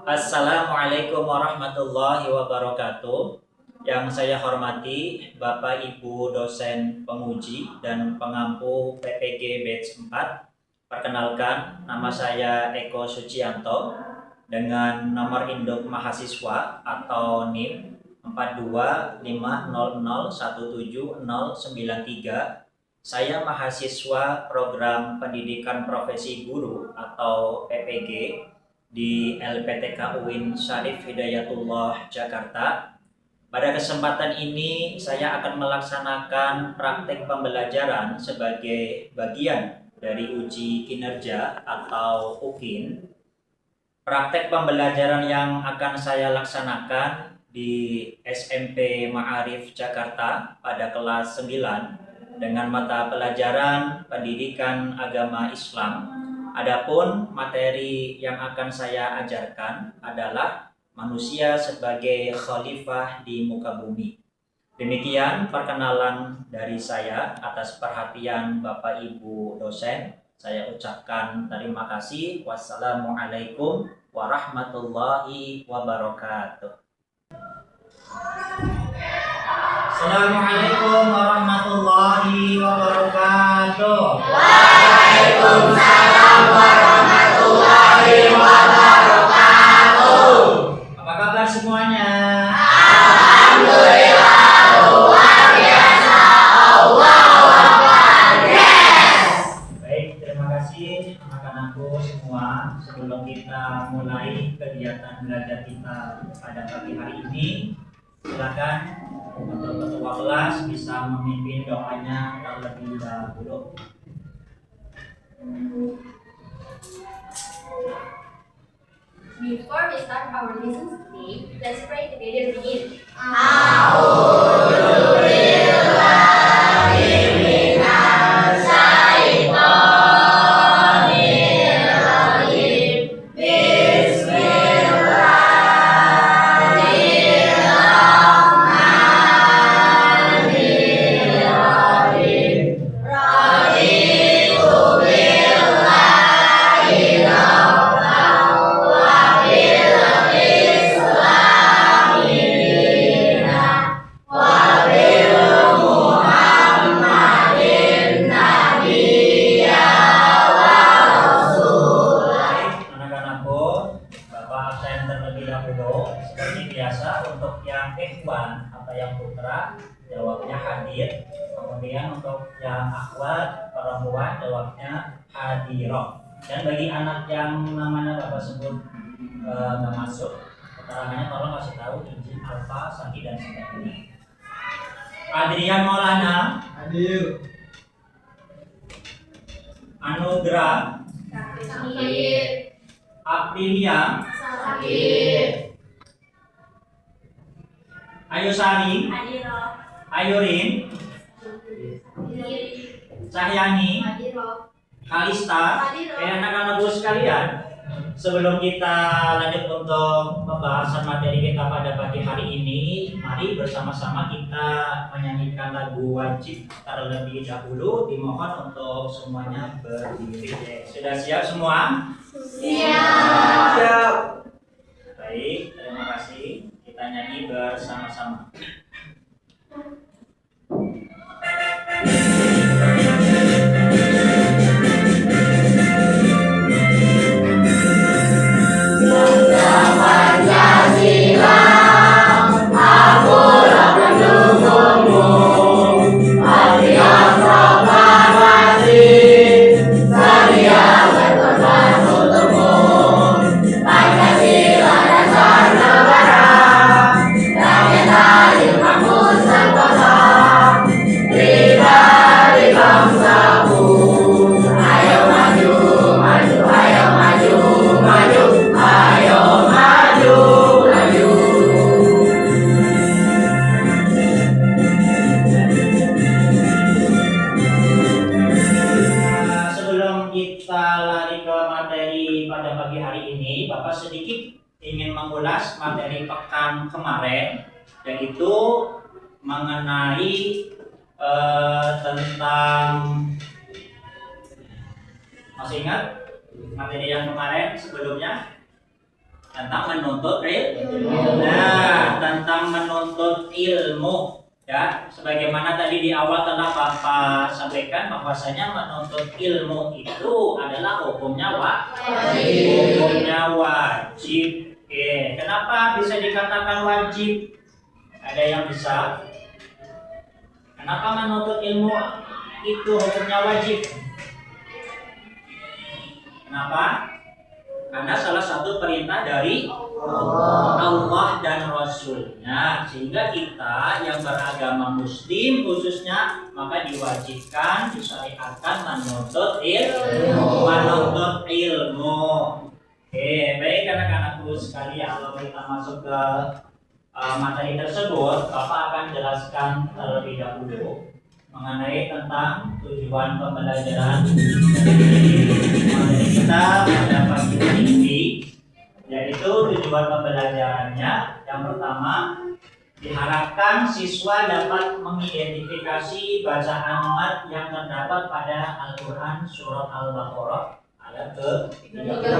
Assalamualaikum warahmatullahi wabarakatuh. Yang saya hormati Bapak Ibu dosen penguji dan pengampu PPG Batch 4. Perkenalkan, nama saya Eko Sucianto dengan nomor induk mahasiswa atau NIM 42500179093. Saya mahasiswa program pendidikan profesi guru atau PPG di LPTK UIN Syarif Hidayatullah Jakarta. Pada kesempatan ini saya akan melaksanakan praktik pembelajaran sebagai bagian dari uji kinerja atau UKIN. Praktek pembelajaran yang akan saya laksanakan di SMP Ma'arif Jakarta pada kelas 9 dengan mata pelajaran Pendidikan Agama Islam. Adapun materi yang akan saya ajarkan adalah manusia sebagai khalifah di muka bumi. Demikian perkenalan dari saya. Atas perhatian Bapak Ibu dosen, saya ucapkan terima kasih. Wassalamualaikum warahmatullahi wabarakatuh. Assalamualaikum warahmatullahi wabarakatuh. Waalaikumsalam warahmatullahi wabarakatuh. Apa kabar semuanya? Alhamdulillah, luar biasa. Allahu Akbar. Yes. Baik, terima kasih anak-anakku semua. Sebelum kita mulai kegiatan belajar kita pada pagi hari ini, silakan untuk ketua kelas bisa memimpin doanya terlebih dahulu. Before we start our lessons today, let's pray together. Begin. Seperti biasa, untuk yang ikhwan atau yang putra jawabnya hadir, kemudian untuk yang akhwat perempuan jawabnya hadiroh. Dan bagi anak yang namanya Bapak sebut nggak masuk, keterangannya tolong kasih tahu izin alfa, saki dan sebagainya. Adrian Maulana hadir. Anugrah Sakit. Aprilia Sakit. Ayusari Hadiroh. Ayurin Cahyani Hadiroh. Kalista. Anak-anakku sekalian, sebelum kita lanjut untuk pembahasan materi kita pada pagi hari ini, mari bersama-sama kita menyanyikan lagu wajib terlebih dahulu. Dimohon untuk semuanya berdiri. Sudah siap semua? Siap. Baik, terima kasih. Kita nyanyi bersama-sama. Pada pagi hari ini, Bapak sedikit ingin mengulas materi pekan kemarin, yaitu mengenai tentang, masih ingat materi yang kemarin sebelumnya? Tentang menuntut ilmu. Nah, tentang menuntut ilmu. Ya, sebagaimana tadi di awal telah Bapak sampaikan bahwasanya menuntut ilmu itu adalah hukumnya wajib. Hukumnya wajib. Oke, kenapa bisa dikatakan wajib? Ada yang bisa? Kenapa menuntut ilmu itu hukumnya wajib? Kenapa? Karena salah satu perintah dari Allah dan Rasulnya, sehingga kita yang beragama Muslim khususnya maka diwajibkan, disyariatkan menuntut ilmu. Oke, baik anak-anakku sekalian, kalau kita masuk ke materi tersebut, Bapak akan jelaskan terlebih dahulu mengenai tentang tujuan pembelajaran materi kita pada pagi ini, yaitu tujuan pembelajarannya yang pertama, diharapkan siswa dapat mengidentifikasi bacaan mat yang terdapat pada Al-Quran surat Al-Baqarah ayat ke-30.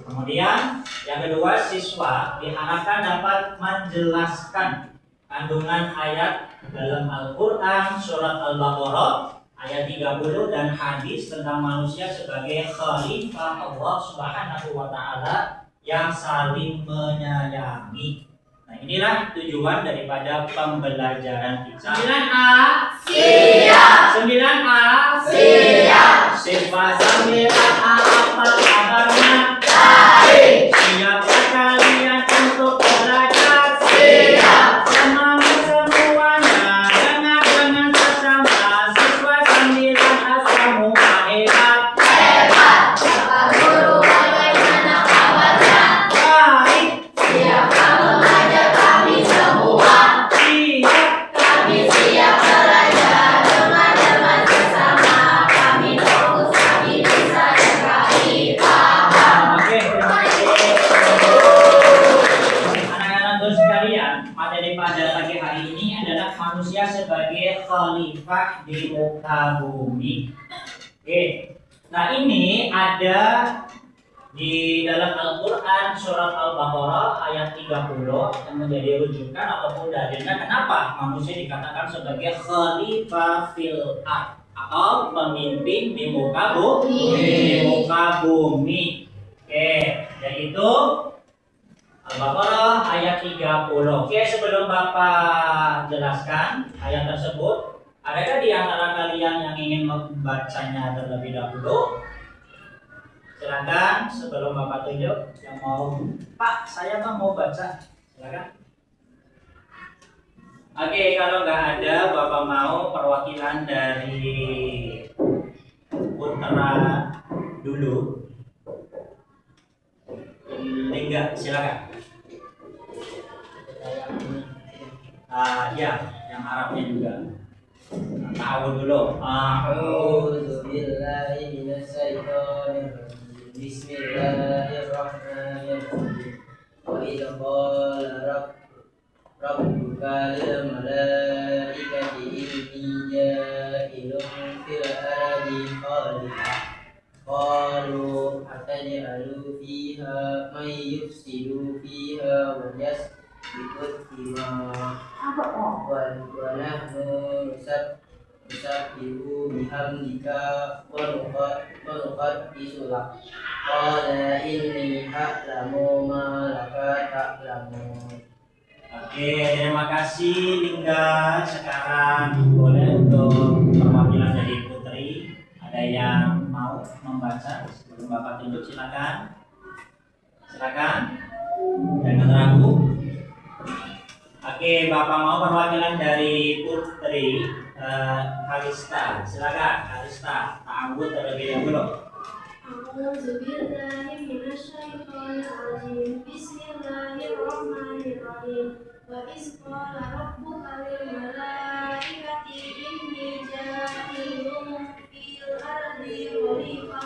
Kemudian yang kedua, siswa diharapkan dapat menjelaskan kandungan ayat dalam Al-Quran surat Al-Baqarah ayat 30 dan hadis tentang manusia sebagai khalifah Allah Subhanahu wa taala yang saling menyayangi. Nah, inilah tujuan daripada pembelajaran kita. 9A Siap. 9A Siap. Siswa 9A apa kabarnya? Baik. Siapkah kalian untuk belajar? Siap. Semangat semuanya, dengar dengan bersama. Siswa 9A semua hebat. Hebat. Bapak Guru bagaimana kabarnya? Baik. Siapkah mengajar kami semua? Siap. Kami siap belajar dengan bersama. Kami fokus, kami bisa dan kami paham. Oke, terima kasih. Anak-anakku sekalian, materi pada pagi hari ini adalah manusia sebagai khalifah di muka bumi. Oke, nah ini ada di dalam Al-Quran surat Al-Baqarah ayat 30 yang menjadi rujukan ataupun dalilnya kenapa manusia dikatakan sebagai khalifah fil ard atau pemimpin di muka bumi. Oke, yaitu Al-Baqarah ayat 30. Oke, sebelum Bapak jelaskan ayat tersebut, adakah di antara kalian yang ingin membacanya terlebih dahulu? Silakan sebelum Bapak tunjuk yang mau. Pak, saya mau baca. Silakan. Oke, kalau nggak ada, Bapak mau perwakilan dari Putra dulu. Lingga, silakan. Ya, yang Arabnya juga. Tahu dulu. A'udzu billahi minasy syaithanir rajim. Bismillahirrahmanirrahim. Wa idza qala rabbuka lil malaikati inni ja'ilun fil ardi khalifah. Qalu ataj'alu fiha may yufsidu fiha wa yasfiku dima'a wa nahnu nusabbihu bihamdika wa nuqaddisu lak. Qala inni a'lamu ma la ta'lamun. Oke, terima kasih Lingga. Sekarang boleh untuk perwakilan dari Putri. Ada yang mau membaca sebelum Bapak tunjuk, silakan. Silakan. Jangan ragu. Oke, Bapak mau perwakilan dari Putri Kalista. Silakan, Kalista. Ta'awud terlebih dahulu. أعوذ بالله من الشيطان الرجيم بسم الله الرحمن الرحيم وإذ قال ربك للملائكة إني جاعل في الأرض خليفة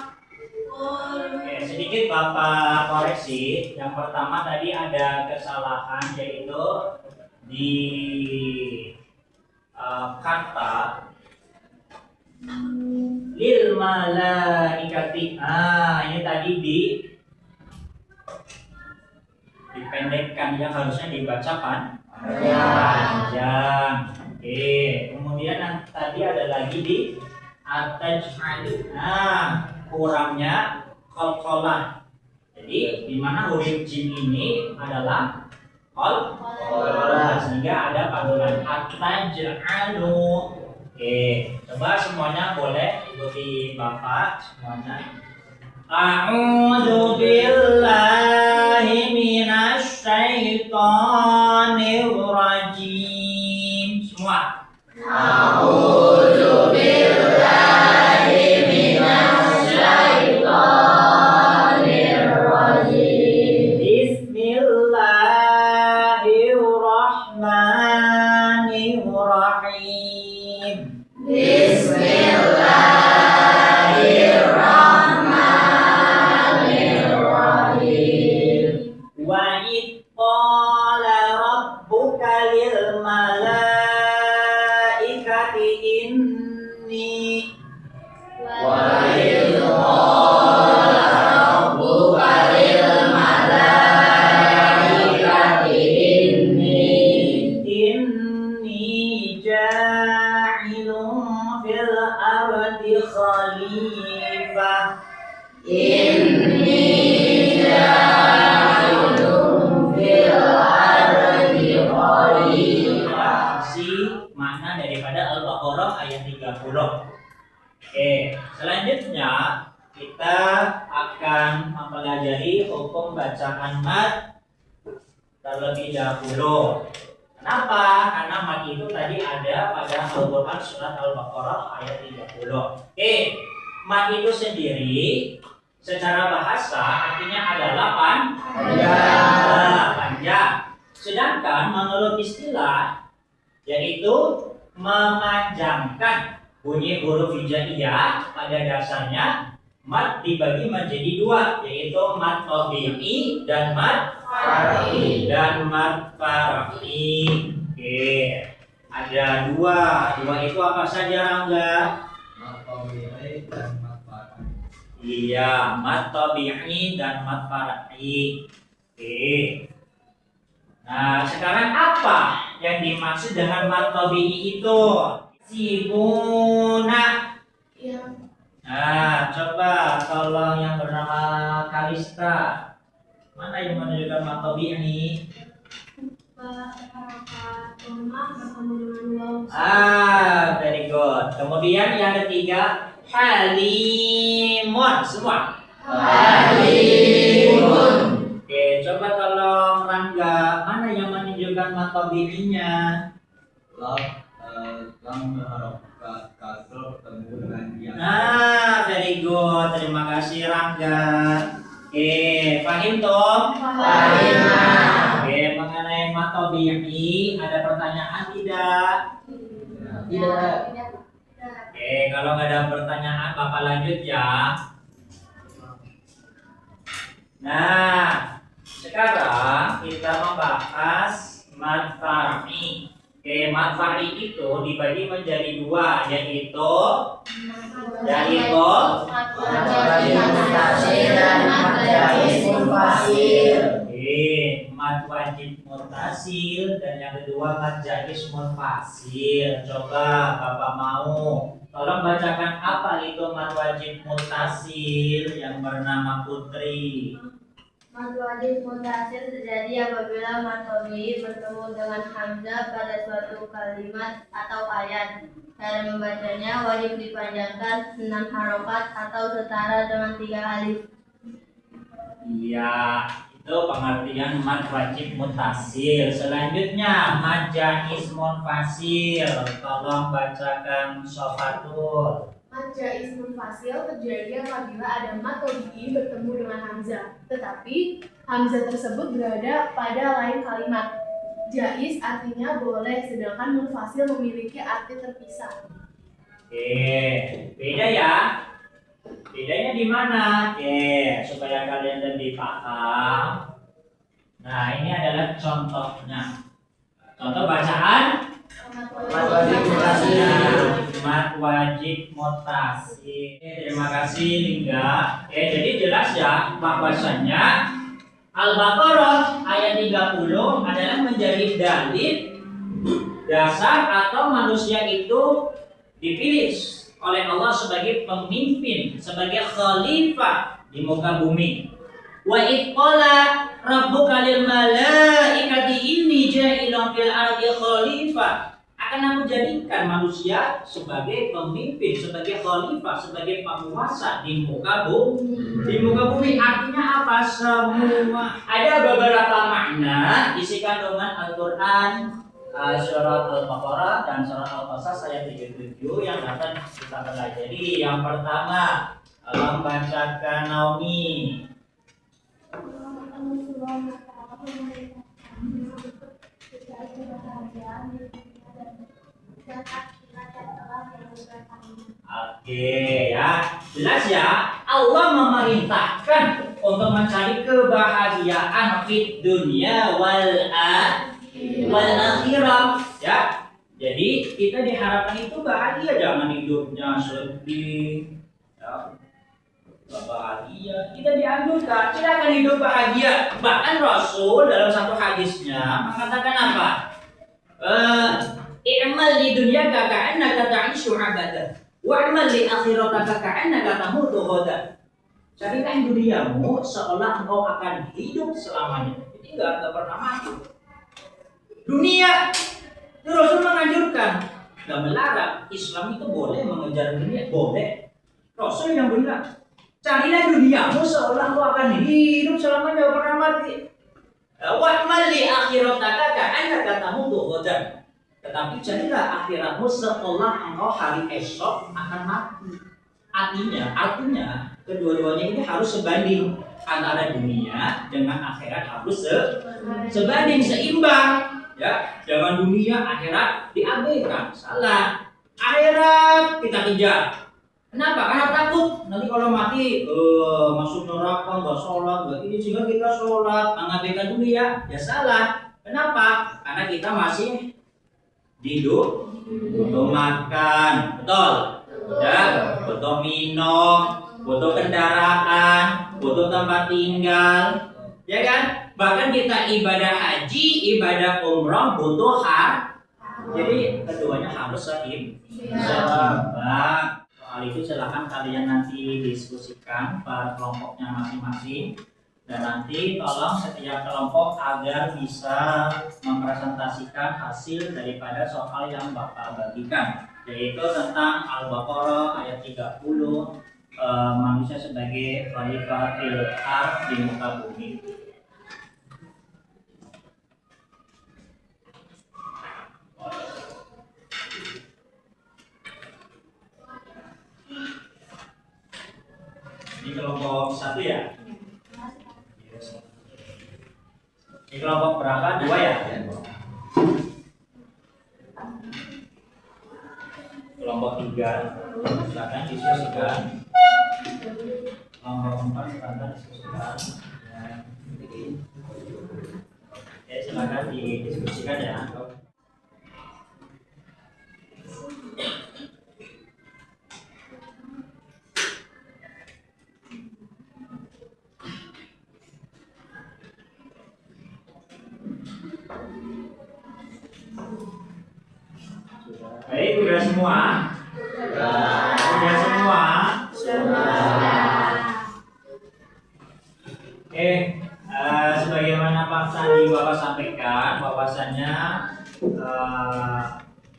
Oke, sedikit Bapak koreksi. Yang pertama tadi ada kesalahan, yaitu di kata lil malaikati. Ini tadi dipendekkan, yang harusnya dibaca panjang. Oke, kemudian yang tadi ada lagi di ataj'al. Nah, kurangnya qalqalah. Jadi di mana huruf jim ini adalah qalqalah, sehingga ada pantun ataj'alu. Oke, coba semuanya boleh ikuti Bapak semuanya. A'udzu billahi minasy syaithanir rajim. Semua. A'udzu billahi minasy syaithanir rajim. Bismillahirrahmanirrahim. Bismillahirrahmanirrahim. Wa id qala rabbuka lil malaikati inni Wa idh qala rabbuka lil malaikati inni ja'ilun fil ardi khalifah. inni ja'ilun fil ardi khalifah. Si makna daripada Al-Baqarah ayat 30. Oke, selanjutnya kita akan mempelajari hukum bacaan mad terlebih dahulu. Kenapa? Karena mad itu tadi ada pada Al-Quran surat Al-Baqarah ayat 30. Oke, mad itu sendiri secara bahasa artinya adalah panjang. Sedangkan menurut istilah yaitu memanjangkan. Bunyi huruf hijaiyah pada dasarnya mad dibagi menjadi dua, yaitu mad tabi'i dan mad far'i. Oke, ada dua itu apa saja, Rangga? Iya, mad tabi'i dan mad far'i. Oke. Nah, sekarang apa yang dimaksud dengan mad tabi'i itu? Sibuna. Nah, coba tolong yang bernama Kalista. Mana yang menunjukkan mad tabi'i? Very good. Kemudian yang ketiga, halimun. Semua. Halimun. Oke, coba tolong Rangga, mana yang menunjukkan mad tabi'inya? Lam harokat kasroh temu dengan yang Very good. Terima kasih Rangga. Oke, paham Tom? Fahimna. Oke, mengenai mad tabi'i ada pertanyaan tidak? Tidak. Oke, kalau nggak ada pertanyaan, Bapak lanjut ya. Nah, sekarang kita membahas mad far'i. Oke, mad far'i itu dibagi menjadi dua, yaitu mad wajib muttasil dan yang kedua mad jaiz munfasil. Coba Bapak mau tolong bacakan apa itu mad wajib muttasil yang bernama Putri. Mad wajib muttasil terjadi apabila mad tabi'i bertemu dengan hamzah pada suatu kalimat atau ayat. Cara membacanya wajib dipanjangkan 6 harokat atau setara dengan 3 alif. Iya, itu pengertian mad wajib muttasil. Selanjutnya mad jaiz munfasil. Tolong bacakan Sofatul. Mad jaiz munfasil terjadi apabila ada mad tabi'i bertemu dengan hamzah, tetapi hamzah tersebut berada pada lain kalimat. Jaiz artinya boleh, sedangkan munfasil memiliki arti terpisah. Oke, beda ya. Bedanya di mana? Oke, supaya kalian lebih paham. Nah, ini adalah contohnya. Contoh bacaan Mad wajib muttasil. Mad wajib muttasil. Terima kasih Lingga. Jadi jelas ya bahwasannya Al-Baqarah ayat ayat 30 adalah menjadi dalil dasar atau manusia itu dipilih oleh Allah sebagai pemimpin, sebagai khalifah di muka bumi. Wa id qala rabbuka lil malaikati inni ja'ilun fil ardi khalifah. Akan aku jadikan manusia sebagai pemimpin, sebagai khalifah, sebagai penguasa di muka bumi. Di muka bumi artinya apa? Semua. Ada beberapa makna isi kandungan Al-Qur'an, surat Al-Baqarah dan surat Al-Qasas ayat 37 yang akan kita pelajari. Yang pertama, Allah bacakan Naomi. Oke ya, jelas ya. Allah memerintahkan untuk mencari kebahagiaan di dunia wal akhirah ya. Jadi kita diharapkan itu bahagia, jangan hidupnya sedih ya. Bahagia, kita dianjurkan silakan hidup bahagia. Bahkan Rasul dalam satu hadisnya mengatakan apa? I'mal di dunia ka'annaka ta'ishu abadan wa'mal li akhirataka ka'annaka tamutu ghadan. Carilah duniamu seolah engkau akan hidup selamanya. Jadi enggak pernah mati. Dunia itu Rasul menganjurkan, enggak melarang. Islam itu boleh mengejar dunia, boleh. Rasul yang bilang, carilah duniamu seolah engkau akan hidup selamanya, enggak pernah mati. Wa'mal li akhirataka ka'annaka tamutu ghadan. Tetapi jadilah akhiratmu seolah engkau hari esok akan mati. Artinya kedua-duanya ini harus sebanding, antara dunia dengan akhirat harus sebanding, seimbang. Ya, jangan dunia akhirat diabaikan, salah. Akhirat kita kejar. Kenapa? Karena takut nanti kalau mati masuk neraka, nggak sholat, nggak ini, sehingga kita sholat mengabaikan dunia, ya salah. Kenapa? Karena kita masih hidup, butuh makan, betul, ya, butuh minum, butuh kendaraan, butuh tempat tinggal, ya kan? Bahkan kita ibadah haji, ibadah umroh butuh jadi keduanya harus seimbang. Soal itu silahkan kalian nanti diskusikan per kelompoknya masing-masing. Dan nanti tolong setiap kelompok agar bisa mempresentasikan hasil daripada soal yang Bapak bagikan, yaitu tentang Al-Baqarah ayat 30, manusia sebagai khalifah fil ardh di muka bumi. Ini kelompok 1 ya? Ini kelompok berapa? 2 ya? Kelompok 3 silakan diskusikan. Kelompok 4 silakan diskusikan. Ya, silakan didiskusikan ya. Baik, udah semua? Udah semua? Sebagaimana Pak Sandi Bapak sampaikan, bahwasannya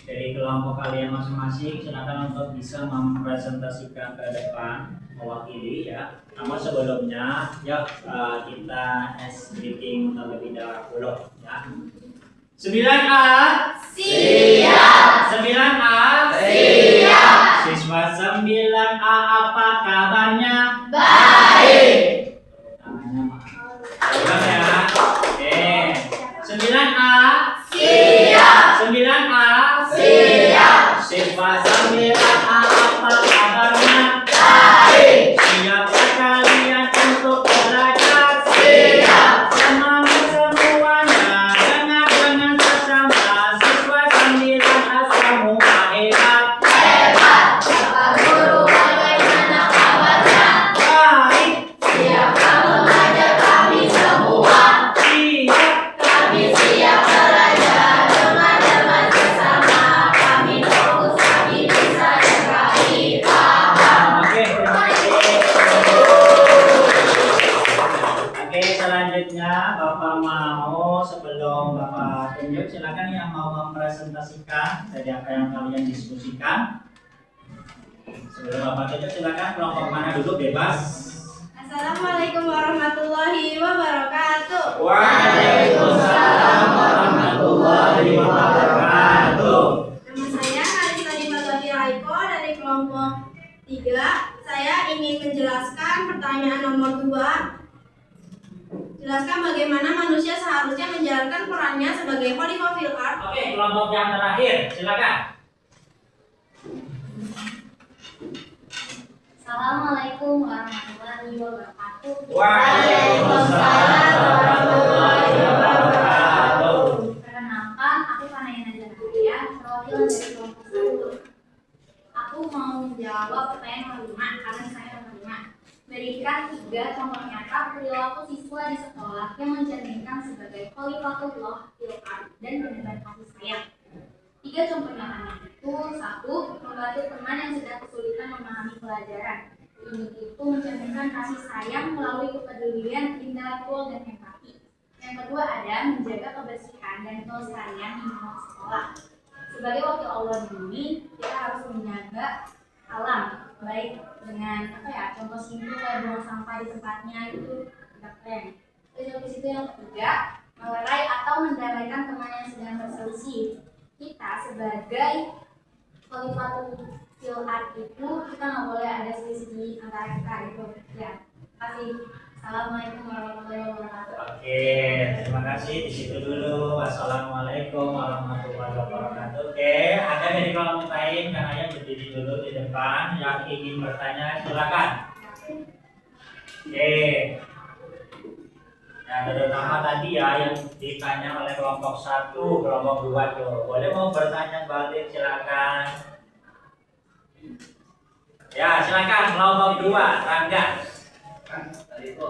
dari kelompok kalian masing-masing silakan untuk bisa mempresentasikan ke depan, mewakili ya. Namun sebelumnya, ya kita meeting terlebih dahulu ya. 9A siap. 9A siap. Siswa 9A apa kabarnya? Baik. Tangannya ya. Oke. 9A siap. 9A siap. Siswa 9A apa kabarnya? Baik. Siapkah kalian untuk belajar? Siap. Semangat semuanya. selanjutnya Bapak mau sebelum Bapak tunjuk silakan yang mau mempresentasikan dari apa yang kalian diskusikan. Sebelum Bapak tunjuk silakan kelompok mana dulu bebas. Assalamualaikum warahmatullahi wabarakatuh. Waalaikumsalam warahmatullahi wabarakatuh. Nama saya Karisa Dimatawi Raiko dari kelompok 3. Saya ingin menjelaskan pertanyaan nomor 2. Jelaskan bagaimana manusia seharusnya menjalankan perannya sebagai khalifah fil ard. Oke, kelompok yang terakhir silakan. Assalamualaikum warahmatullahi wabarakatuh. Waalaikumsalam warahmatullahi wabarakatuh. Perkenalkan, aku Fanayana Jaturia, perwakilan dari kelompok 1. Aku mau menjawab pertanyaan nomor 5 karena saya nomor 5. Berikan 3 contoh nyata perilaku siswa di sekolah yang mencerminkan sebagai khalifatullah fil ard dan benar kasih sayang. 3 contoh nyatanya itu: 1. Membantu teman yang sedang kesulitan memahami pelajaran. Ini itu mencerminkan kasih sayang melalui kepedulian, intelektual, dan empati. Yang kedua ada menjaga kebersihan dan kelestarian lingkungan sekolah. Sebagai wakil Allah di bumi, kita harus menjaga alam, baik dengan contoh simpel kayak buang sampah di tempatnya itu tidak keren. Terus habis itu yang ketiga, melerai atau mendamaikan teman yang sedang berselisih. Kita sebagai khalifatul fil ard itu kita nggak boleh ada selisih antara kita itu. Ya, terima kasih. Assalamualaikum warahmatullahi wabarakatuh. Oke, terima kasih. Di situ dulu. Wassalamualaikum warahmatullahi wabarakatuh. Oke, ada dari kelompok lain karena yang berdiri dulu di depan yang ingin bertanya silakan. Oke. Yang terutama tadi ya yang ditanya oleh kelompok 1, kelompok 2 tuh. Boleh mau bertanya balik silakan. Ya, silakan kelompok 2, Rangga. Kan tadi itu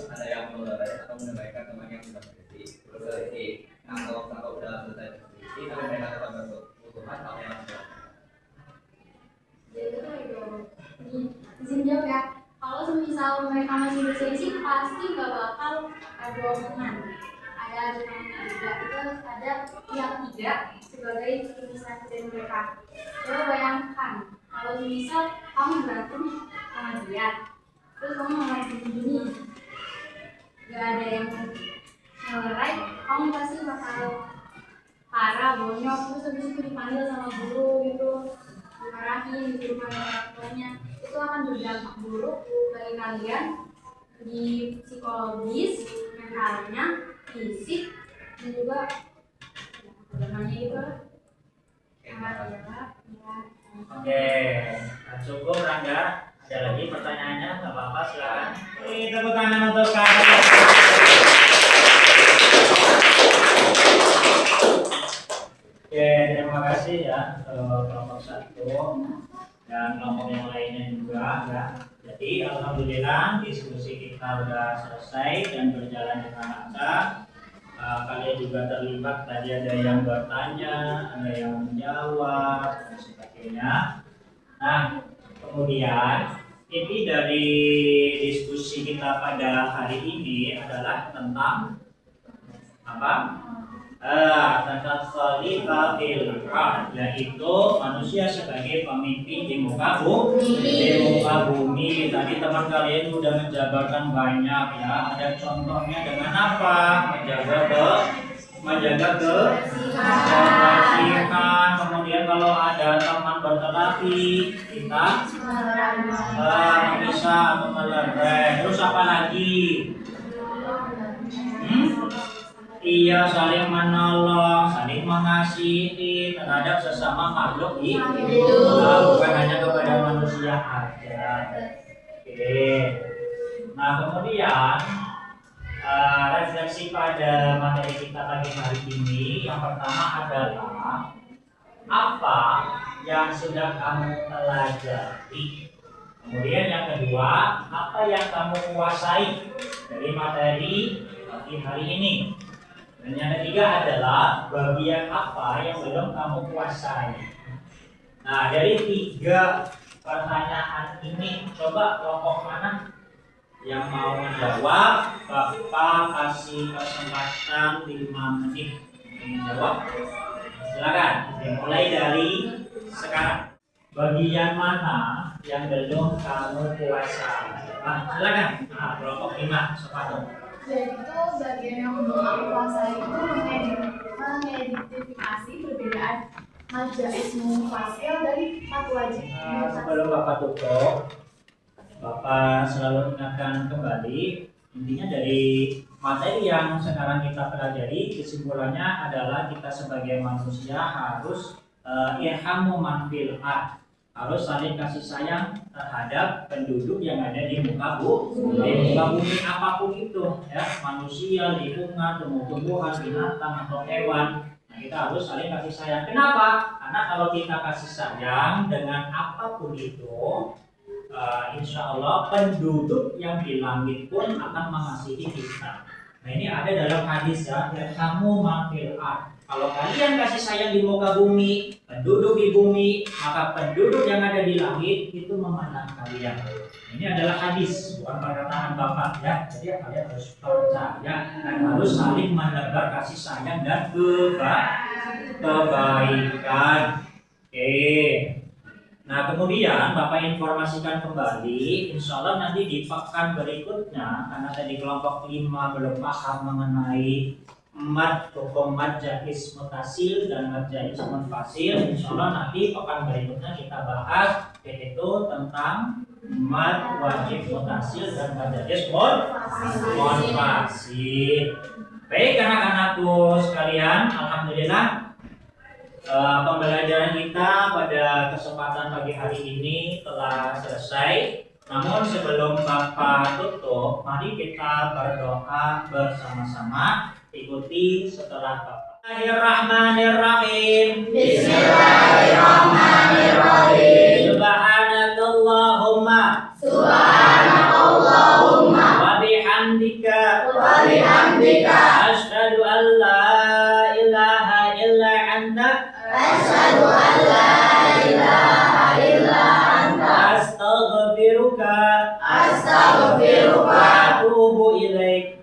ada yang melerai atau menambahkan teman yang sudah berselisih. Nah, kalau udah selesai berselisih, tapi mereka tetap berhubungan, apa yang harus dilakukan? Izin jawab ya. Kalau semisal mereka masih berselisih, pasti nggak bakal ada omongan. Ada argumennya juga. Itu ada pihak 3 sebagai inisiatif dari mereka. Coba bayangkan, kalau semisal kamu berantem sama dia, terus kamu ngomong begini, nggak ada yang ngelerai, kamu pasti bakal parah, bonyok, terus habis itu dipanggil sama guru gitu, dimarahin, disuruh panggil orang tuanya. Itu akan berdampak buruk bagi kalian di psikologis, mentalnya, fisik, dan juga namanya itu Oke, cukup Rangga. Ada lagi pertanyaannya? Nggak apa-apa, silakan. Tepuk tangan untuk kalian. Oke, terima kasih ya kelompok 1 dan kelompok yang lainnya juga ya. Jadi alhamdulillah diskusi kita sudah selesai dan berjalan dengan lancar. Kalian juga terlibat, tadi ada yang bertanya, ada yang menjawab dan sebagainya. Nah, kemudian inti dari diskusi kita pada hari ini adalah tentang apa? Tentang khalifah fil ard, yaitu manusia sebagai pemimpin di muka bumi. Tadi teman kalian sudah menjabarkan banyak ya. Ada contohnya dengan apa? Menjaga kebersihan. Kemudian kalau ada teman berkelahi, kita bisa melerai. Terus apa lagi? Iya, saling menolong, saling mengasihi terhadap sesama makhluk hidup, bukan hanya kepada manusia aja. Oke. Nah, kemudian refleksi pada materi kita pagi hari ini, yang pertama adalah apa yang sudah kamu pelajari. Kemudian yang kedua, apa yang kamu kuasai dari materi pagi hari ini. Dan yang ketiga adalah bagian apa yang belum kamu kuasai. Nah, dari 3 pertanyaan ini, coba kelompok mana Yang mau menjawab, Bapak kasih kesempatan 5 menit untuk menjawab. Silakan, dimulai dari sekarang. Bagian mana yang belum kamu kuasai? Silakan. Kelompok 5, sepatu. Jadi itu bagian yang belum aku kuasai itu mengidentifikasi perbedaan mad jaiz munfasil dari mad wajib. Sebelum Bapak tutup, Bapak selalu ingatkan kembali, intinya dari materi yang sekarang kita pelajari, kesimpulannya adalah kita sebagai manusia harus irhamu man fil ard, harus saling kasih sayang terhadap penduduk yang ada di muka bumi, apapun itu, ya, manusia, lingkungan, tumbuh-tumbuhan, binatang atau hewan. Nah, kita harus saling kasih sayang. Kenapa? Karena kalau kita kasih sayang dengan apapun itu, insya Allah penduduk yang di langit pun akan mengasihi kita. Nah, ini ada dalam hadis ya, irhamu man fil ard. Kalau kalian kasih sayang di muka bumi, penduduk di bumi, maka penduduk yang ada di langit itu memandang kalian. Ini adalah hadis, bukan perkataan Bapak ya. Jadi kalian harus percaya dan harus saling menebar kasih sayang dan kebaikan. Oke. Nah, kemudian Bapak informasikan kembali, insya Allah nanti di pekan berikutnya, karena tadi kelompok 5 belum paham mengenai mad, hukum mad jaiz mutasil dan mad jaiz munfasil. Insya Allah nanti pekan berikutnya kita bahas yaitu tentang mad wajib mutasil dan mad jaiz munfasil. Baik anak-anakku sekalian, alhamdulillah pembelajaran kita pada kesempatan pagi hari ini telah selesai. Namun sebelum Bapak tutup, mari kita berdoa bersama-sama. Ikuti setelah Bapak. Bismillahirrahmanirrahim. Bismillahirrahmanirrahim. Subhanakallahumma wa bihamdika asyhadu an la ilaha illa anta astaghfiruka wa atubu ilaik.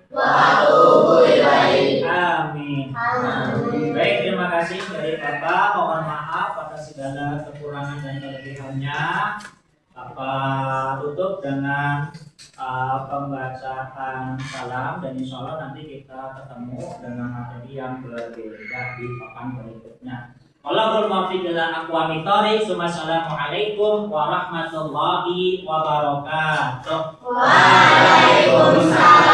Amin. Baik, terima kasih dari Bapak. Mohon maaf atas segala kekurangan dan kelebihannya. Bapak tutup dengan pembacaan salam dan insya Allah nanti kita ketemu dengan materi yang berbeda di pekan berikutnya. Wallahul muwaffiq ila aqwamit thoriq. Wassalamualaikum warahmatullahi wabarakatuh. Waalaikumsalam.